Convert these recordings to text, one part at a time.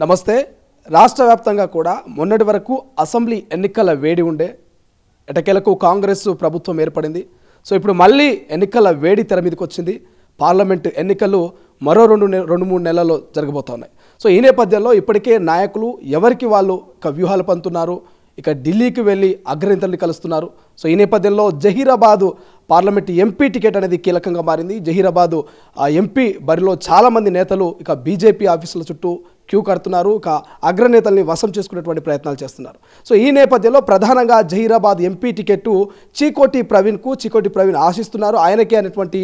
నమస్తే. రాష్ట్ర వ్యాప్తంగా కూడా మొన్నటి వరకు అసెంబ్లీ ఎన్నికల వేడి ఉండే ఎటకేలకు కాంగ్రెస్ ప్రభుత్వం ఏర్పడింది. సో ఇప్పుడు మళ్ళీ ఎన్నికల వేడి తెర మీదకి వచ్చింది. పార్లమెంటు ఎన్నికలు మరో రెండు మూడు నెలల్లో జరగబోతున్నాయి. సో ఈ నేపథ్యంలో ఇప్పటికే నాయకులు ఎవరికి వాళ్ళు వ్యూహాలు పంతున్నారు. ఇక ఢిల్లీకి వెళ్ళి అగ్రనేతల్ని కలుస్తున్నారు. సో ఈ నేపథ్యంలో జహీరాబాద్ పార్లమెంట్ ఎంపీ టికెట్ అనేది కీలకంగా మారింది. జహీరాబాద్ ఎంపీ బరిలో చాలామంది నేతలు ఇక బీజేపీ ఆఫీసుల చుట్టూ క్యూ కడుతున్నారు. ఇక అగ్రనేతల్ని వశం చేసుకునేటువంటి ప్రయత్నాలు చేస్తున్నారు. సో ఈ నేపథ్యంలో ప్రధానంగా జహీరాబాద్ ఎంపీ టికెట్ చీకోటి ప్రవీణ్ ఆశిస్తున్నారు. ఆయనకే అనేటువంటి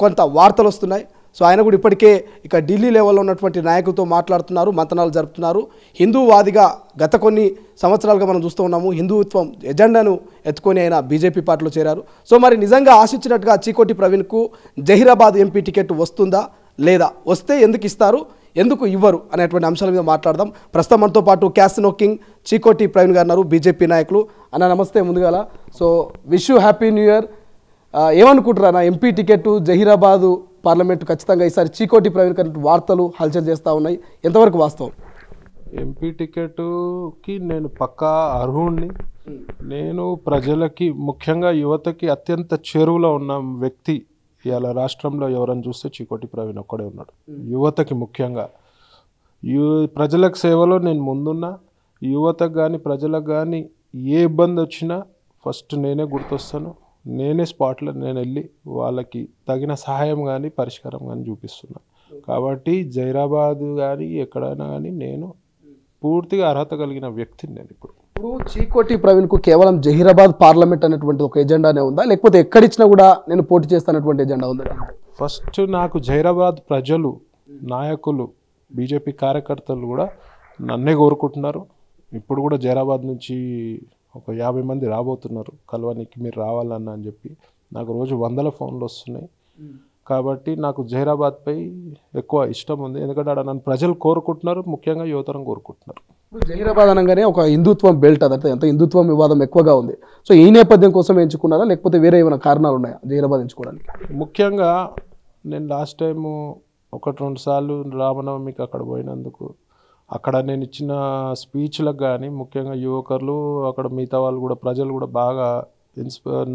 కొంత వార్తలు వస్తున్నాయి. సో ఆయన కూడా ఇప్పటికే ఇక ఢిల్లీ లెవెల్లో ఉన్నటువంటి నాయకులతో మాట్లాడుతున్నారు, మంతనాలు జరుపుతున్నారు. హిందూవాదిగా గత కొన్ని సంవత్సరాలుగా మనం చూస్తూ ఉన్నాము. హిందూత్వం ఎజెండాను ఎత్తుకొని ఆయన బీజేపీ పార్టీలో చేరారు. సో మరి నిజంగా ఆశించినట్టుగా చీకోటి ప్రవీణ్కు జహీరాబాద్ ఎంపీ టికెట్ వస్తుందా లేదా, వస్తే ఎందుకు ఇస్తారు, ఎందుకు ఇవ్వరు అనేటువంటి అంశాల మీద మాట్లాడదాం. ప్రస్తుతం మనతో పాటు క్యాసినో కింగ్ చీకోటి ప్రవీణ్ గారు ఉన్నారు, బీజేపీ నాయకులు. అన్న నమస్తే. ముందుగాల so wish you happy new year. ఏమనుకుంటారా నా ఎంపీ టికెట్ జహీరాబాద్ పార్లమెంటు ఖచ్చితంగా ఈసారి చీకోటి ప్రవీణ్ గారి వార్తలు హల్చల్ చేస్తూ ఉన్నాయి, ఎంతవరకు వాస్తవం? ఎంపీ టికెట్కి నేను పక్కా అర్హుణ్ణి. నేను ప్రజలకి ముఖ్యంగా యువతకి అత్యంత చేరువలో ఉన్న వ్యక్తి ఇవాళ రాష్ట్రంలో ఎవరైనా చూస్తే చీకోటి ప్రవీణ్ ఒక్కడే ఉన్నాడు. యువతకి ముఖ్యంగా ప్రజలకు సేవలో నేను ముందున్నా. యువతకు కానీ ప్రజలకు కానీ ఏ ఇబ్బంది వచ్చినా ఫస్ట్ నేనే గుర్తొస్తాను. నేనే స్పాట్లో నేను వెళ్ళి వాళ్ళకి తగిన సహాయం కానీ పరిష్కారం కానీ చూపిస్తున్నా. కాబట్టి జహీరాబాద్ కానీ ఎక్కడైనా కానీ నేను పూర్తిగా అర్హత కలిగిన వ్యక్తిని. నేను ఇప్పుడు చీకోటి ప్రవీణ్కు కేవలం జహీరాబాద్ పార్లమెంట్ అనేటువంటి ఒక ఎజెండానే ఉందా, లేకపోతే ఎక్కడిచ్చినా కూడా నేను పోటీ చేస్తానటువంటి ఎజెండా ఉందా? ఫస్ట్ నాకు జహీరాబాద్ ప్రజలు, నాయకులు, బీజేపీ కార్యకర్తలు కూడా నన్నే కోరుకుంటున్నారు. ఇప్పుడు కూడా జహీరాబాద్ నుంచి ఒక 50 మంది రాబోతున్నారు కలవనికి, మీరు రావాలన్న అని చెప్పి. నాకు రోజు 100 ఫోన్లు వస్తున్నాయి. కాబట్టి నాకు జహీరాబాద్పై ఎక్కువ ఇష్టం ఉంది. ఎందుకంటే అక్కడ నన్ను ప్రజలు కోరుకుంటున్నారు, ముఖ్యంగా యువతరం కోరుకుంటున్నారు. జహీరాబాద్ అనగానే ఒక హిందుత్వం బెల్ట్, అదంటే ఎంత హిందుత్వం వివాదం ఎక్కువగా ఉంది. సో ఈ నేపథ్యం కోసం ఎంచుకున్నారా, లేకపోతే వేరే ఏమైనా కారణాలు ఉన్నాయా జహీరాబాద్ ఎంచుకోవడానికి? ముఖ్యంగా నేను లాస్ట్ టైము 1-2 సార్లు రామనవమికి అక్కడ పోయినందుకు అక్కడ నేను ఇచ్చిన స్పీచ్లకు కానీ ముఖ్యంగా యువకులు అక్కడ మిగతా వాళ్ళు కూడా ప్రజలు కూడా బాగా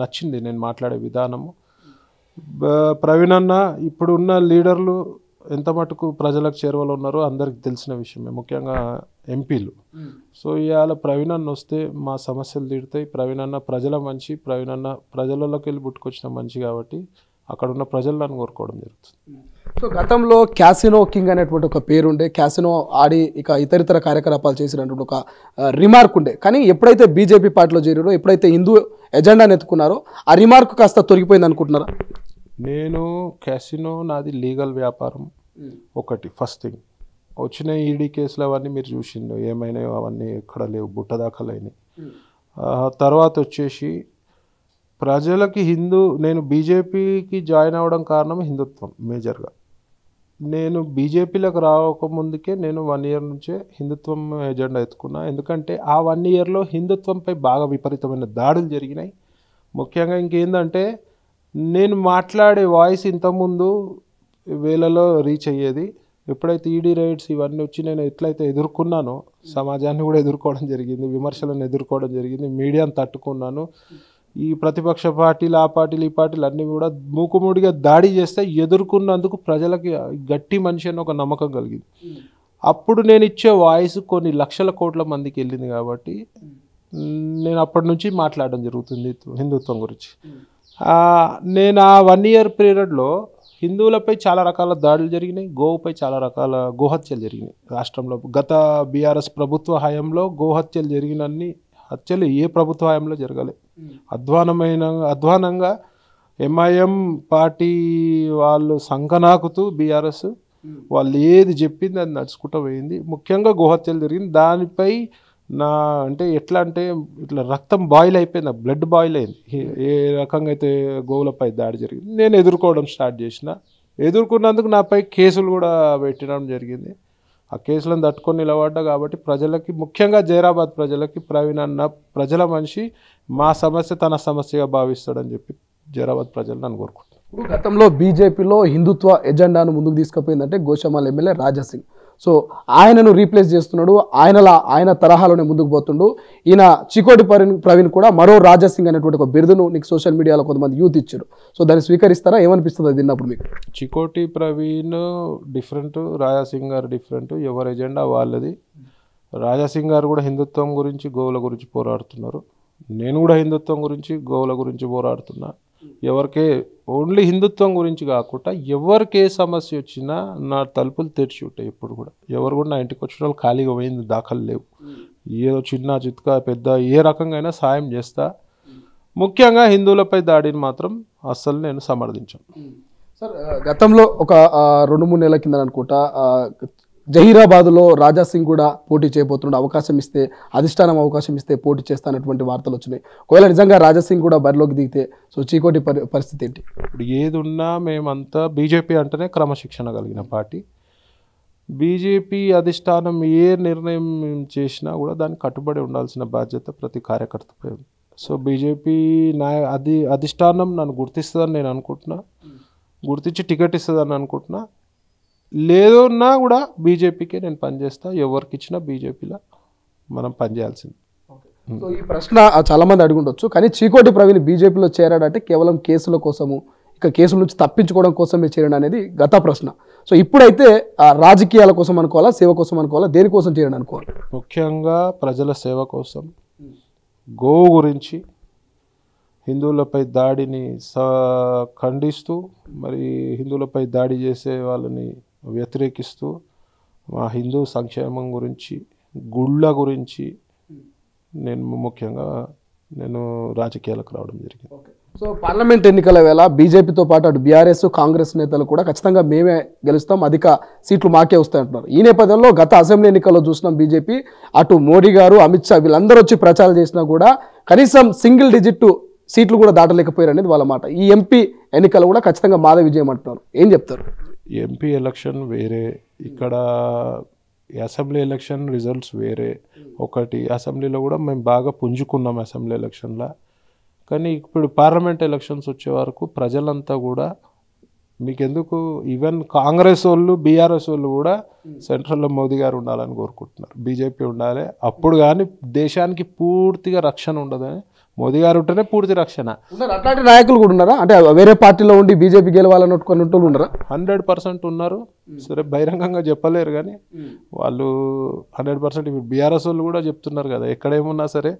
నచ్చింది నేను మాట్లాడే విధానము. ప్రవీణ్ అన్న ఇప్పుడు ఉన్న లీడర్లు ఎంత మటుకు ప్రజలకు చేరువలో ఉన్నారో అందరికి తెలిసిన విషయమే, ముఖ్యంగా ఎంపీలు. సో ఇవాళ ప్రవీణ్ అన్న వస్తే మా సమస్యలు తీరుతాయి. ప్రవీణ్ అన్న ప్రజల మంచి, ప్రవీణ్ అన్న ప్రజలలోకి వెళ్ళి పుట్టుకొచ్చిన మంచి, కాబట్టి అక్కడ ఉన్న ప్రజలు నన్ను కోరుకోవడం జరుగుతుంది. సో గతంలో క్యాసినో కింగ్ అనేటువంటి ఒక పేరు ఉండే, క్యాసినో ఆడి ఇక ఇతరితర కార్యకలాపాలు చేసినటువంటి ఒక రిమార్క్ ఉండే. కానీ ఎప్పుడైతే బీజేపీ పార్టీలో చేరారో, ఎప్పుడైతే హిందూ ఎజెండాను ఎత్తుకున్నారో ఆ రిమార్క్ కాస్త తొలగిపోయింది అనుకుంటున్నారా? నేను క్యాసినో నాది లీగల్ వ్యాపారం ఒకటి. ఫస్ట్ థింగ్ వచ్చిన ఈడీ కేసులు అవన్నీ మీరు చూసిండు, ఏమైనాయో అవన్నీ ఎక్కడ లేవు, బుట్టదాఖలైనాయి. తర్వాత వచ్చేసి ప్రజలకి నేను బీజేపీకి జాయిన్ అవ్వడం కారణం హిందుత్వం మేజర్గా. నేను బీజేపీలోకి రాకముందుకే నేను 1 ఇయర్ నుంచే హిందుత్వం ఎజెండా ఎత్తుకున్నా. ఎందుకంటే ఆ 1 ఇయర్లో హిందుత్వంపై బాగా విపరీతమైన దాడులు జరిగినాయి. ముఖ్యంగా ఇంకేందంటే నేను మాట్లాడే వాయిస్ ఇంతకుముందు వేలలో రీచ్ అయ్యేది. ఎప్పుడైతే ఈడీ రైడ్స్ ఇవన్నీ వచ్చి నేను ఎట్లయితే ఎదుర్కొన్నానో సమాజాన్ని కూడా ఎదుర్కోవడం జరిగింది, విమర్శలను ఎదుర్కోవడం జరిగింది, మీడియాను తట్టుకున్నాను. ఈ ప్రతిపక్ష పార్టీలు, ఆ పార్టీలు, ఈ పార్టీలు అన్నీ కూడా మూకుముడిగా దాడి చేస్తే ఎదుర్కొన్నందుకు ప్రజలకి గట్టి మనిషి అని ఒక నమ్మకం కలిగింది. అప్పుడు నేను ఇచ్చే వాయిస్ కొన్ని లక్షల కోట్ల మందికి వెళ్ళింది. కాబట్టి నేను అప్పటి నుంచి మాట్లాడడం జరుగుతుంది హిందుత్వం గురించి. నేను ఆ 1 ఇయర్ పీరియడ్లో హిందువులపై చాలా రకాల దాడులు జరిగినాయి, గోవుపై చాలా రకాల గోహత్యలు జరిగినాయి రాష్ట్రంలో. గత బీఆర్ఎస్ ప్రభుత్వ హయాంలో గోహత్యలు జరిగినన్ని హత్యలు ఏ ప్రభుత్వ హయాంలో జరగలే. అధ్వానంగా ఎంఐఎం పార్టీ వాళ్ళు సంకనాకుతూ బీఆర్ఎస్ వాళ్ళు ఏది చెప్పింది అది నడుచుకుంటూ పోయింది. ముఖ్యంగా గోహత్యలు జరిగింది. దానిపై ఎట్లా అంటే ఇట్లా రక్తం బాయిల్ అయిపోయింది, బ్లడ్ బాయిల్ అయింది. ఏ రకంగా అయితే గోవులపై దాడి జరిగింది నేను ఎదుర్కోవడం స్టార్ట్ చేసిన. ఎదుర్కొన్నందుకు నాపై కేసులు కూడా పెట్టడం జరిగింది. ఆ కేసులను తట్టుకొని నిలబడ్డా. కాబట్టి ప్రజలకి, ముఖ్యంగా జహీరాబాద్ ప్రజలకి ప్రవీణ్ అన్న ప్రజల మనిషి, మా సమస్య తన సమస్యగా భావిస్తాడని చెప్పి జహీరాబాద్ ప్రజలు నన్ను కోరుకుంటున్నారు. ఇప్పుడు గతంలో బీజేపీలో హిందుత్వ ఎజెండాను ముందుకు తీసుకుపోయిందంటే గోషామల్ ఎమ్మెల్యే రాజాసింగ్. సో ఆయనను రీప్లేస్ చేస్తున్నాడు, ఆయన తరహాలోనే ముందుకు పోతుండు. ఈయన చికోటి ప్రవీణ్ కూడా మరో రాజాసింగ్ అనేటువంటి ఒక బిరుదును నీకు సోషల్ మీడియాలో కొంతమంది యూత్ ఇచ్చారు. సో దాన్ని స్వీకరిస్తారా? ఏమనిపిస్తుంది అది విన్నప్పుడు మీకు? చికోటి ప్రవీణ్ డిఫరెంట్, రాజాసింగ్ గారు డిఫరెంట్. ఎవరి ఎజెండా వాళ్ళది. రాజాసింగ్ గారు కూడా హిందుత్వం గురించి, గోవుల గురించి పోరాడుతున్నారు. నేను కూడా హిందుత్వం గురించి, గోవుల గురించి పోరాడుతున్నా. ఎవరికే ఓన్లీ హిందుత్వం గురించి కాకుండా ఎవరికి ఏ సమస్య వచ్చినా నా తలుపులు తెరిచి ఉంటాయి. ఇప్పుడు కూడా ఎవరు కూడా నా ఇంటికి వచ్చిన వాళ్ళు ఖాళీగా పోయింది దాఖలు లేవు. ఏదో చిన్న చిత్కా పెద్ద ఏ రకంగా అయినా సాయం చేస్తా. ముఖ్యంగా హిందువులపై దాడిని మాత్రం అస్సలు నేను సమర్థించాను. సార్ గతంలో ఒక 2-3 నెలల కింద అనుకుంటా జహీరాబాద్లో రాజాసింగ్ కూడా పోటీ చేయబోతున్నాడు. అవకాశం ఇస్తే, అధిష్టానం అవకాశం ఇస్తే పోటీ చేస్తానటువంటి వార్తలు వచ్చినాయి. ఒకవేళ నిజంగా రాజాసింగ్ కూడా బరిలోకి దిగితే సో చీకోటి పరిస్థితి ఏంటి? ఇప్పుడు ఏది ఉన్నా మేమంతా బీజేపీ అంటేనే క్రమశిక్షణ కలిగిన పార్టీ. బీజేపీ అధిష్టానం ఏ నిర్ణయం చేసినా కూడా దానికి కట్టుబడి ఉండాల్సిన బాధ్యత ప్రతి కార్యకర్తపై ఉంది. సో బీజేపీ అధిష్టానం నన్ను గుర్తిస్తుందని నేను అనుకుంటున్నా, గుర్తించి టికెట్ ఇస్తుందని అనుకుంటున్నా. లేదన్నా కూడా బీజేపీకే నేను పనిచేస్తా. ఎవరికి ఇచ్చినా బీజేపీలో మనం పనిచేయాల్సింది. సో ఈ ప్రశ్న చాలా మంది అడుగుండొచ్చు, కానీ చీకోటి ప్రవీణ్ బీజేపీలో చేరాడంటే కేవలం కేసుల కోసము, ఇక కేసుల నుంచి తప్పించుకోవడం కోసమే చేరడం అనేది గత ప్రశ్న. సో ఇప్పుడైతే రాజకీయాల కోసం అనుకోవాలా, సేవ కోసం అనుకోవాలా, దేనికోసం చేయడం అనుకోవాలి? ముఖ్యంగా ప్రజల సేవ కోసం, గోవు గురించి, హిందువులపై దాడిని ఖండిస్తూ, మరి హిందువులపై దాడి చేసే వాళ్ళని వ్యతిరేకిస్తూ, మా హిందూ సంక్షేమం గురించి, గుళ్ళ గురించి నేను రాజకీయాలకు రావడం జరిగింది. సో పార్లమెంట్ ఎన్నికల వేళ బీజేపీతో పాటు అటు బీఆర్ఎస్, కాంగ్రెస్ నేతలు కూడా ఖచ్చితంగా మేమే గెలుస్తాం, అధిక సీట్లు మాకే వస్తాయంటున్నారు. ఈ నేపథ్యంలో గత అసెంబ్లీ ఎన్నికల్లో చూసినాం బీజేపీ అటు మోడీ గారు, అమిత్ షా వీళ్ళందరూ వచ్చి ప్రచారం చేసినా కూడా కనీసం సింగిల్ డిజిట్ సీట్లు కూడా దాటలేకపోయారు అనేది వాళ్ళ మాట. ఈ ఎంపీ ఎన్నికలు కూడా ఖచ్చితంగా మాదే విజయం అంటున్నారు. ఏం చెప్తారు? ఎంపీ ఎలక్షన్ వేరే, ఇక్కడ అసెంబ్లీ ఎలక్షన్ రిజల్ట్స్ వేరే. ఒకటి అసెంబ్లీలో కూడా మేము బాగా పుంజుకున్నాం అసెంబ్లీ ఎలక్షన్లో. కానీ ఇప్పుడు పార్లమెంట్ ఎలక్షన్స్ వచ్చే వరకు ప్రజలంతా కూడా మీకెందుకు, ఈవెన్ కాంగ్రెస్ వాళ్ళు, బీఆర్ఎస్ వాళ్ళు కూడా సెంట్రల్లో మోదీ గారు ఉండాలని కోరుకుంటున్నారు. బీజేపీ ఉండాలి, అప్పుడు కానీ దేశానికి పూర్తిగా రక్షణ ఉండదని. మోదీ గారు ఉంటేనే పూర్తి రక్షణ. అట్లాంటి నాయకులు కూడా ఉన్నారా? అంటే వేరే పార్టీలో ఉండి బీజేపీ గెలవాలన్నట్టు ఉన్నారా? 100% ఉన్నారు. సరే బహిరంగంగా చెప్పలేరు కానీ వాళ్ళు 100%. ఇప్పుడు బీఆర్ఎస్ వాళ్ళు కూడా చెప్తున్నారు కదా, ఎక్కడేమున్నా సరే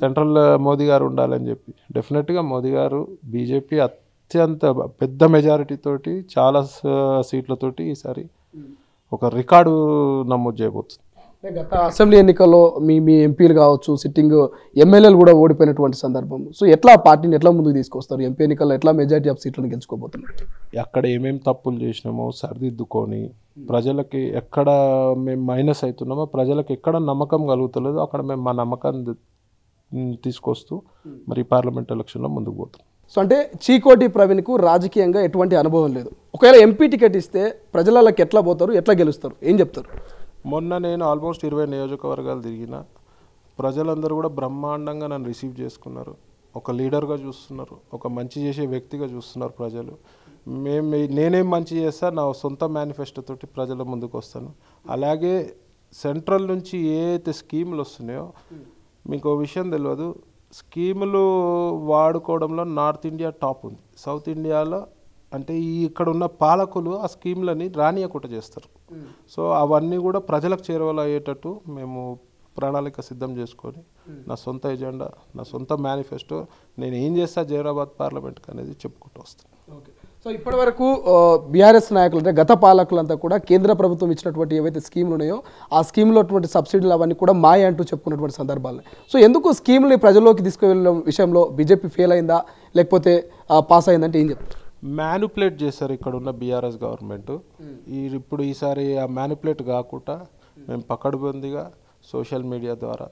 సెంట్రల్ మోదీ గారు ఉండాలని చెప్పి. డెఫినెట్గా మోదీ గారు, బీజేపీ అత్యంత పెద్ద మెజారిటీ తోటి, చాలా సీట్లతోటి ఈసారి ఒక రికార్డు నమోదు చేయబోతుంది. గత అసెంబ్లీ ఎన్నికల్లో మీ ఎంపీలు కావచ్చు, సిట్టింగ్ ఎమ్మెల్యేలు కూడా ఓడిపోయినటువంటి సందర్భం. సో ఎట్లా పార్టీని ఎట్లా ముందుకు తీసుకొస్తారు? ఎంపీ ఎన్నికల్లో ఎట్లా మెజారిటీ ఆఫ్ సీట్లను గెలుచుకోబోతున్నారు? ఎక్కడ ఏమేమి తప్పులు చేసినామో సరిదిద్దుకొని, ప్రజలకి ఎక్కడ మేము మైనస్ అవుతున్నామో, ప్రజలకు ఎక్కడ నమ్మకం కలుగుతలేదో అక్కడ మేము మా నమ్మకాన్ని తీసుకొస్తూ మరి పార్లమెంట్ ఎలక్షన్లో ముందుకు పోతాం. సో అంటే చీకోటి ప్రవీణ్కు రాజకీయంగా ఎటువంటి అనుభవం లేదు. ఒకవేళ ఎంపీ టికెట్ ఇస్తే ప్రజలకి ఎట్లా పోతారు, ఎట్లా గెలుస్తారు, ఏం చెప్తారు? మొన్న నేను ఆల్మోస్ట్ 20 నియోజకవర్గాలు తిరిగిన. ప్రజలందరూ కూడా బ్రహ్మాండంగా నన్ను రిసీవ్ చేసుకున్నారు. ఒక లీడర్గా చూస్తున్నారు, ఒక మంచి చేసే వ్యక్తిగా చూస్తున్నారు ప్రజలు. నేనేం మంచి చేస్తా, నా సొంత మేనిఫెస్టో తోటి ప్రజల ముందుకు వస్తాను. అలాగే సెంట్రల్ నుంచి ఏ అయితే స్కీములు వస్తున్నాయో, మీకు విషయం తెలియదు, స్కీములు వాడుకోవడంలో నార్త్ ఇండియా టాప్ ఉంది. సౌత్ ఇండియాలో అంటే ఇక్కడ ఉన్న పాలకులు ఆ స్కీమ్లని రానియకుండా చేస్తారు. సో అవన్నీ కూడా ప్రజలకు చేరువలయ్యేటట్టు మేము ప్రణాళిక సిద్ధం చేసుకొని, నా సొంత ఎజెండా, నా సొంత మేనిఫెస్టో, నేను ఏం చేస్తా జైరాబాద్ పార్లమెంట్కి అనేది చెప్పుకుంటూ వస్తాను. సో ఇప్పటి వరకు బీఆర్ఎస్ నాయకులు అంటే గత పాలకులంతా కూడా కేంద్ర ప్రభుత్వం ఇచ్చినటువంటి ఏవైతే స్కీములు ఉన్నాయో ఆ స్కీమ్లో అటువంటి సబ్సిడీలు అవన్నీ కూడా మాయ అంటూ చెప్పుకున్నటువంటి సందర్భాలు. సో ఎందుకు స్కీమ్ని ప్రజల్లోకి తీసుకువెళ్ళడం విషయంలో బీజేపీ ఫెయిల్ అయిందా, లేకపోతే పాస్ అయిందంటే ఏం చెప్తారు? మ్యానిపులేట్ చేశారు ఇక్కడ ఉన్న బీఆర్ఎస్ గవర్నమెంట్. ఇప్పుడు ఈసారి ఆ మ్యానిపులేట్ కాకుండా మేము పకడ్బందీగా సోషల్ మీడియా ద్వారా,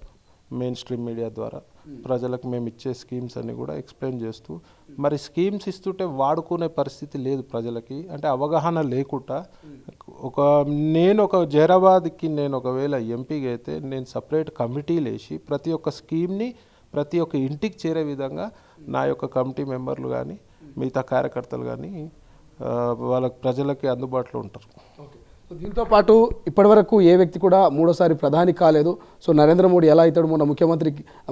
మెయిన్ స్ట్రీమ్ మీడియా ద్వారా ప్రజలకు మేము ఇచ్చే స్కీమ్స్ అన్ని కూడా ఎక్స్ప్లెయిన్ చేస్తూ, మరి స్కీమ్స్ ఇస్తుంటే వాడుకునే పరిస్థితి లేదు ప్రజలకి, అంటే అవగాహన లేకుండా నేను ఒక జైరాబాద్కి నేను ఒకవేళ ఎంపీగా అయితే నేను సపరేట్ కమిటీలు వేసి ప్రతి ఒక్క స్కీమ్ని ప్రతి ఒక్క ఇంటికి చేరే విధంగా నా యొక్క కమిటీ మెంబర్లు కానీ మిగతా కార్యకర్తలు కానీ వాళ్ళ ప్రజలకి అందుబాటులో ఉంటారు. సో దీంతో పాటు ఇప్పటివరకు ఏ వ్యక్తి కూడా మూడోసారి ప్రధాని కాలేదు. సో నరేంద్ర మోడీ ఎలా అవుతాడు, మొన్న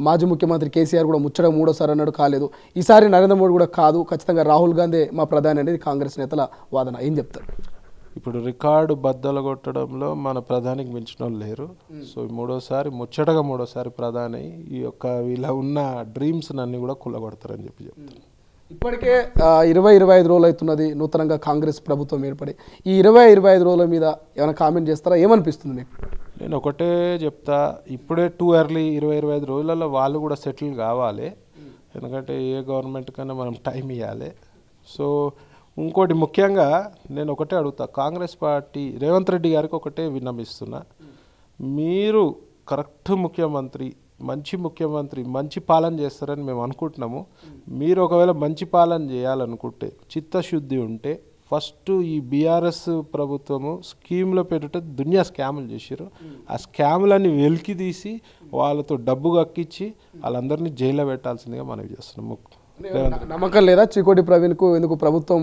మాజీ ముఖ్యమంత్రి కేసీఆర్ కూడా ముచ్చట మూడోసారి అన్నాడు, కాలేదు. ఈసారి నరేంద్ర మోడీ కూడా కాదు, ఖచ్చితంగా రాహుల్ గాంధీ మా ప్రధాని అనేది కాంగ్రెస్ నేతల వాదన. ఏం చెప్తారు? ఇప్పుడు రికార్డు బద్దలు కొట్టడంలో మన ప్రధానికి మించిన వాళ్ళు లేరు. సో ముచ్చటగా మూడోసారి ప్రధాని ఈ యొక్క ఇలా ఉన్న డ్రీమ్స్ అన్ని కూడా కుల్లగొడతారని చెప్తారు. ఇప్పటికే 20-25 రోజులు అవుతున్నది నూతనంగా కాంగ్రెస్ ప్రభుత్వం ఏర్పడి. ఈ 20-25 రోజుల మీద ఏమైనా కామెంట్ చేస్తారా? ఏమనిపిస్తుంది మీకు? నేను ఒకటే చెప్తా, ఇప్పుడే టూ ఎర్లీ 20-25 రోజులలో వాళ్ళు కూడా సెటిల్ కావాలి. ఎందుకంటే ఏ గవర్నమెంట్ కన్నా మనం టైం ఇవ్వాలి. సో ఇంకోటి ముఖ్యంగా నేను ఒకటే అడుగుతా, కాంగ్రెస్ పార్టీ రేవంత్ రెడ్డి గారికి ఒకటే విన్నమిస్తున్నా, మీరు కరెక్ట్ ముఖ్యమంత్రి, మంచి పాలన చేస్తారని మేము అనుకుంటున్నాము. మీరు ఒకవేళ మంచి పాలన చేయాలనుకుంటే, చిత్తశుద్ధి ఉంటే, ఫస్ట్ ఈ బీఆర్ఎస్ ప్రభుత్వము స్కీమ్లో పెట్టుట దునియా స్కాములు చేశారు. ఆ స్కాములన్నీ వెలికి తీసి వాళ్ళతో డబ్బు కక్కించి వాళ్ళందరినీ జైల్లో పెట్టాల్సిందిగా మనం చేస్తున్నాము. నమ్మకం లేదా చికోటి ప్రవీణ్కు? ఎందుకు ప్రభుత్వం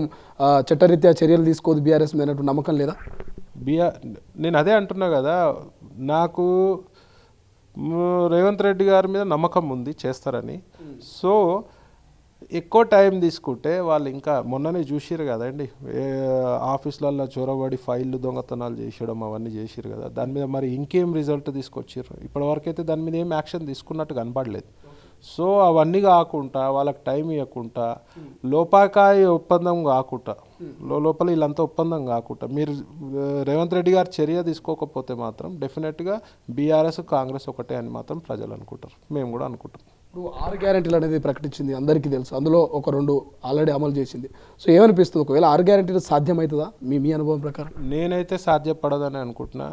చట్టరీత్యా చర్యలు తీసుకోదు బీఆర్ఎస్ మీద నమ్మకం లేదా? నేను అదే అంటున్నా కదా, నాకు రేవంత్ రెడ్డి గారి మీద నమ్మకం ఉంది, చేస్తారని. సో ఎక్కువ టైం తీసుకుంటే వాళ్ళు ఇంకా మొన్ననే చూసిరు కదండి, ఆఫీసులలో చొరబడి ఫైళ్ళు దొంగతనాలు చేసేయడం అవన్నీ చేసిరు కదా, దాని మీద మరి ఇంకేం రిజల్ట్ తీసుకొచ్చారు? ఇప్పటివరకైతే దాని మీద ఏం యాక్షన్ తీసుకున్నట్టు కనపడలేదు. సో అవన్నీ కాకుండా వాళ్ళకి టైం ఇవ్వకుండా లోపాకాయ ఒప్పందం కాకుండా లోపల వీళ్ళంతా ఒప్పందం కాకుండా మీరు రేవంత్ రెడ్డి గారు చర్య తీసుకోకపోతే మాత్రం డెఫినెట్గా బీఆర్ఎస్ కాంగ్రెస్ ఒకటే అని మాత్రం ప్రజలు అనుకుంటారు, మేము కూడా అనుకుంటాం. ఇప్పుడు 6 గ్యారెంటీలు అనేది ప్రకటించింది, అందరికీ తెలుసు. అందులో ఒక 2 ఆల్రెడీ అమలు చేసింది. సో ఏమనిపిస్తుంది, ఒకవేళ 6 గ్యారెంటీలు సాధ్యమవుతుందా మీ అనుభవం ప్రకారం? నేనైతే సాధ్యపడదని అనుకుంటున్నా.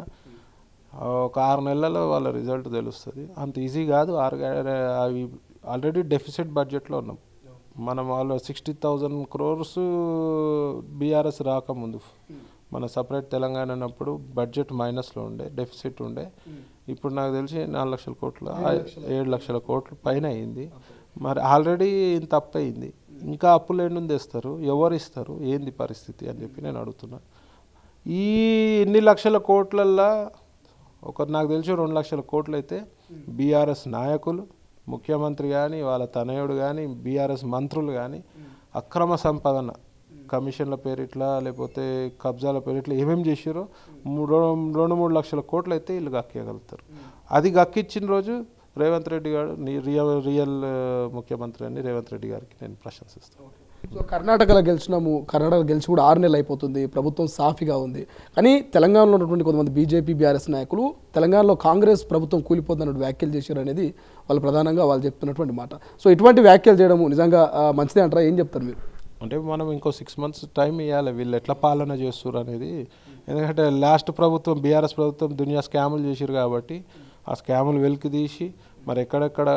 ఒక 6 నెలల్లో వాళ్ళ రిజల్ట్ తెలుస్తుంది. అంత ఈజీ కాదు. అవి ఆల్రెడీ డెఫిసిట్ బడ్జెట్లో ఉన్నాం మనం. వాళ్ళు 60,000 crores బీఆర్ఎస్ రాకముందు మన సపరేట్ తెలంగాణ అన్నప్పుడు బడ్జెట్ మైనస్లో ఉండే, డెఫిసిట్ ఉండే. ఇప్పుడు నాకు తెలిసి 4 లక్షల కోట్లు 7 లక్షల కోట్లు పైన అయింది. మరి ఆల్రెడీ ఇంత అప్పు అయింది, ఇంకా అప్పులు ఏంటి తెస్తారు, ఎవరు ఇస్తారు, ఏంది పరిస్థితి అని చెప్పి నేను అడుగుతున్నా. ఈ ఇన్ని లక్షల కోట్లల్లో నాకు తెలిసి 2 లక్షల కోట్లు అయితే బీఆర్ఎస్ నాయకులు, ముఖ్యమంత్రి కానీ వాళ్ళ తనయుడు కానీ బీఆర్ఎస్ మంత్రులు కానీ అక్రమ సంపాదన కమిషన్ల పేరిట్లా లేకపోతే కబ్జాల పేరిట్లా ఏమేమి చేసారో 2-3 లక్షల కోట్లు అయితే వీళ్ళు గక్కేయగలుగుతారు. అది గక్కిచ్చిన రోజు రేవంత్ రెడ్డి గారు రియల్ ముఖ్యమంత్రి అని రేవంత్ రెడ్డి గారికి నేను ప్రశంసిస్తాను. సో కర్ణాటకలో కర్ణాటక గెలిచి కూడా 6 నెలలు అయిపోతుంది, ప్రభుత్వం సాఫీగా ఉంది. కానీ తెలంగాణలో ఉన్నటువంటి కొంతమంది బీజేపీ బీఆర్ఎస్ నాయకులు తెలంగాణలో కాంగ్రెస్ ప్రభుత్వం కూలిపోతున్నట్టు వ్యాఖ్యలు చేశారు అనేది వాళ్ళు ప్రధానంగా వాళ్ళు చెప్తున్నటువంటి మాట. సో ఇటువంటి వ్యాఖ్యలు చేయడము నిజంగా మంచిదే అంటారా? ఏం చెప్తారు మీరు? అంటే మనం ఇంకో 6 months టైం ఇవ్వాలి వీళ్ళు ఎట్లా పాలన చేస్తారు అనేది. ఎందుకంటే లాస్ట్ ప్రభుత్వం బీఆర్ఎస్ ప్రభుత్వం దునియా స్కాములు చేశారు కాబట్టి ఆ స్కాములు వెలికి తీసి మరి ఎక్కడెక్కడ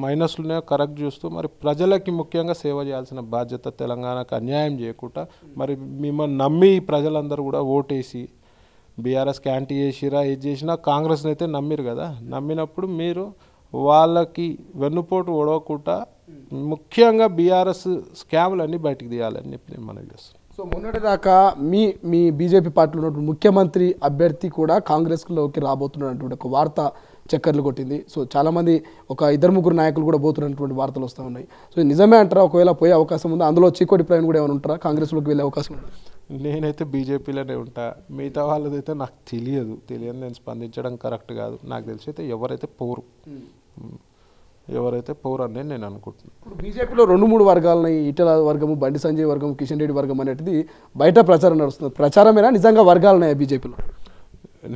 మైనస్లు ఉన్నాయో కరెక్ట్ చూస్తూ మరి ప్రజలకి ముఖ్యంగా సేవ చేయాల్సిన బాధ్యత, తెలంగాణకు అన్యాయం చేయకుండా మరి మిమ్మల్ని నమ్మి ప్రజలందరూ కూడా ఓటేసి బీఆర్ఎస్కి యాంటీ చేసిరా ఏది చేసినా కాంగ్రెస్ని అయితే నమ్మిరు కదా. నమ్మినప్పుడు మీరు వాళ్ళకి వెన్నుపోటు ఒడవకుండా ముఖ్యంగా బీఆర్ఎస్ స్కాములన్నీ బయటకు తీయాలని చెప్పి నేను మనవి చేస్తాను. సో మొన్నటిదాకా మీ బీజేపీ పార్టీలో ఉన్నటువంటి ముఖ్యమంత్రి అభ్యర్థి కూడా కాంగ్రెస్లోకి రాబోతున్నటువంటి ఒక వార్త చక్కర్లు కొట్టింది. సో చాలామంది ఒక 2-3 నాయకులు కూడా పోతున్నటువంటి వార్తలు వస్తూ ఉన్నాయి. సో నిజమే అంటారా? ఒకవేళ పోయే అవకాశం ఉందా? అందులో చికోటి ప్రవీణ్ కూడా ఏమైనా ఉంటారా? కాంగ్రెస్లోకి వెళ్ళే అవకాశం ఉందా? నేనైతే బీజేపీలోనే ఉంటా. మిగతా వాళ్ళదైతే నాకు తెలియదు నేను స్పందించడం కరెక్ట్ కాదు. నాకు తెలిసి అయితే ఎవరైతే పోరు అని నేను అనుకుంటున్నాను. ఇప్పుడు బీజేపీలో 2-3 వర్గాలని, ఈటెల వర్గము, బండి సంజయ్ వర్గం, కిషన్ రెడ్డి వర్గం అనేది బయట ప్రచారం నడుస్తుంది. ప్రచారమేనా నిజంగా వర్గాలున్నాయా బీజేపీలో?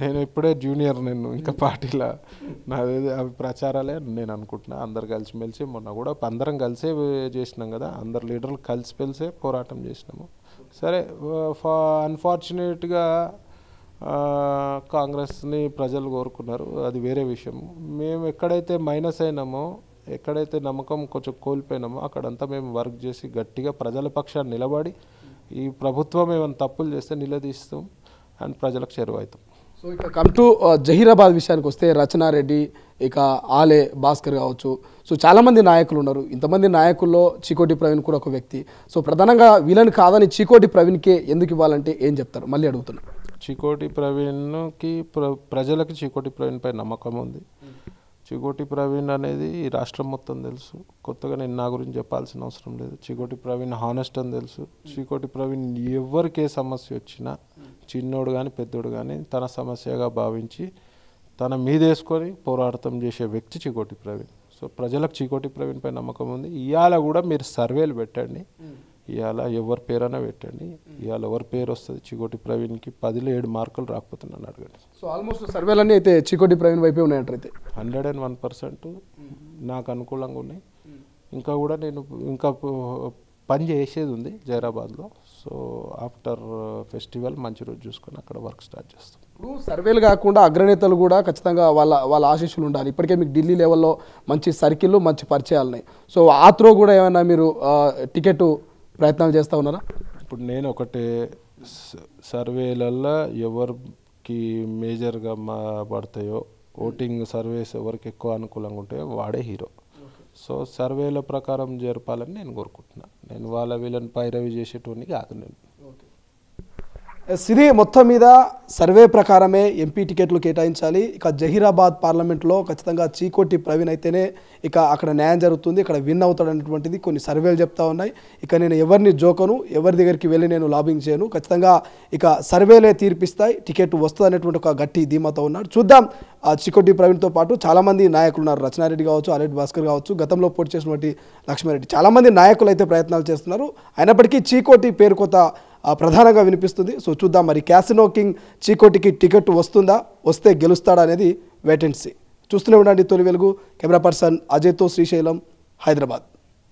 నేను ఇప్పుడే జూనియర్, నేను ఇంకా పార్టీలో నాది అవి ప్రచారాలే నేను అనుకుంటున్నా. అందరు కలిసిమెలిసి మొన్న కూడా అందరం కలిసే చేసినాం కదా, అందరు లీడర్లు కలిసిమెలిసే పోరాటం చేసినాము. సరే అన్ఫార్చునేట్గా కాంగ్రెస్ని ప్రజలు కోరుకున్నారు, అది వేరే విషయం. మేము ఎక్కడైతే మైనస్ అయినామో, ఎక్కడైతే నమ్మకం కొంచెం కోల్పోయినామో అక్కడంతా మేము వర్క్ చేసి గట్టిగా ప్రజల పక్షాన్ని నిలబడి ఈ ప్రభుత్వం ఏమైనా తప్పులు చేస్తే నిలదీస్తాం అండ్ ప్రజలకు చేరువవుతాం. సో ఇక కమ్ టు జహీరాబాద్ విషయానికి వస్తే రచనారెడ్డి, ఇక ఆలే భాస్కర్ కావచ్చు, సో చాలామంది నాయకులు ఉన్నారు. ఇంతమంది నాయకుల్లో చీకోటి ప్రవీణ్ కూడా ఒక వ్యక్తి. సో ప్రధానంగా వీళ్ళని కాదని చీకోటి ప్రవీణ్కే ఎందుకు ఇవ్వాలంటే ఏం చెప్తారు? మళ్ళీ అడుగుతున్నా. చీకోటి ప్రవీణ్కి ప్రజలకు చీకోటి ప్రవీణ్ పై నమ్మకం ఉంది. చీకోటి ప్రవీణ్ అనేది ఈ రాష్ట్రం మొత్తం తెలుసు. కొత్తగా నేను నా గురించి చెప్పాల్సిన అవసరం లేదు. చీకోటి ప్రవీణ్ హానెస్ట్ అని తెలుసు. చీకోటి ప్రవీణ్ ఎవరికి ఏ సమస్య వచ్చినా చిన్నోడు కానీ పెద్దోడు కానీ తన సమస్యగా భావించి తన మీదేసుకొని పోరాటం చేసే వ్యక్తి చీకోటి ప్రవీణ్. సో ప్రజలకు చీకోటి ప్రవీణ్ పై నమ్మకం ఉంది. ఇవాళ కూడా మీరు సర్వేలు పెట్టండి, ఇవాళ ఎవరి పేరైనా పెట్టండి, ఇవాళ ఎవరి పేరు వస్తుంది చీకోటి ప్రవీణ్కి 10లో 7 మార్కులు రాకపోతే నన్ను అడగండి. సో ఆల్మోస్ట్ సర్వేలన్నీ అయితే చీకోటి ప్రవీణ్ వైపే ఉన్నాయంటారైతే 101% నాకు అనుకూలంగా ఉన్నాయి. ఇంకా కూడా నేను ఇంకా పని చేసేది ఉంది జైరాబాద్లో. సో ఆఫ్టర్ ఫెస్టివల్ మంచి రోజు చూసుకొని అక్కడ వర్క్ స్టార్ట్ చేస్తాం. ఇప్పుడు సర్వేలు కాకుండా అగ్రనేతలు కూడా ఖచ్చితంగా వాళ్ళ ఆశీస్సులు ఉండాలి. ఇప్పటికే మీకు ఢిల్లీ లెవెల్లో మంచి సర్కిళ్ళు, మంచి పరిచయాలు ఉన్నాయి. సో ఆ త్రో కూడా ఏమైనా మీరు టికెట్ ప్రయత్నాలు చేస్తూ ఉన్నారా? ఇప్పుడు నేను ఒకటే సర్వేలల్లో ఎవరికి మేజర్గా పడతాయో, ఓటింగ్ సర్వేస్ ఎవరికి ఎక్కువ అనుకూలంగా ఉంటాయో వాడే హీరో. సో సర్వేల ప్రకారం జరపాలని నేను కోరుకుంటున్నాను. నేను వాళ్ళ వీళ్ళని పైరవి చేసేటోని కాదు నేను. ఇది మొత్తం మీద సర్వే ప్రకారమే ఎంపీ టికెట్లు కేటాయించాలి. ఇక జహీరాబాద్ పార్లమెంట్లో ఖచ్చితంగా చీకోటి ప్రవీణ్ అయితేనే ఇక అక్కడ న్యాయం జరుగుతుంది, ఇక్కడ విన్ అవుతాడనేటువంటిది కొన్ని సర్వేలు చెప్తా ఉన్నాయి. ఇక నేను ఎవరిని జోకను, ఎవరి దగ్గరికి వెళ్ళి నేను లాబింగ్ చేయను, ఖచ్చితంగా ఇక సర్వేలే తీర్పిస్తాయి, టికెట్ వస్తుంది అనేటువంటి ఒక గట్టి ధీమాతో ఉన్నాడు. చూద్దాం. చీకోటి ప్రవీణ్తో పాటు చాలామంది నాయకులు ఉన్నారు. రచనారెడ్డి కావచ్చు, ఆలెట్ భాస్కర్ కావచ్చు, గతంలో పోటీ చేసినటువంటి లక్ష్మారెడ్డి, చాలామంది నాయకులు అయితే ప్రయత్నాలు చేస్తున్నారు. అయినప్పటికీ చీకోటి పేరు కొత్త ప్రధానంగా వినిపిస్తుంది. సో చూద్దాం మరి క్యాసినో కింగ్ చీకోటికి టికెట్ వస్తుందా, వస్తే గెలుస్తాడా అనేది వెయిట్ అండ్ సీ. చూస్తూనే ఉండండి తొలి వెలుగు. కెమెరా పర్సన్ అజయ్తో శ్రీశైలం, హైదరాబాద్.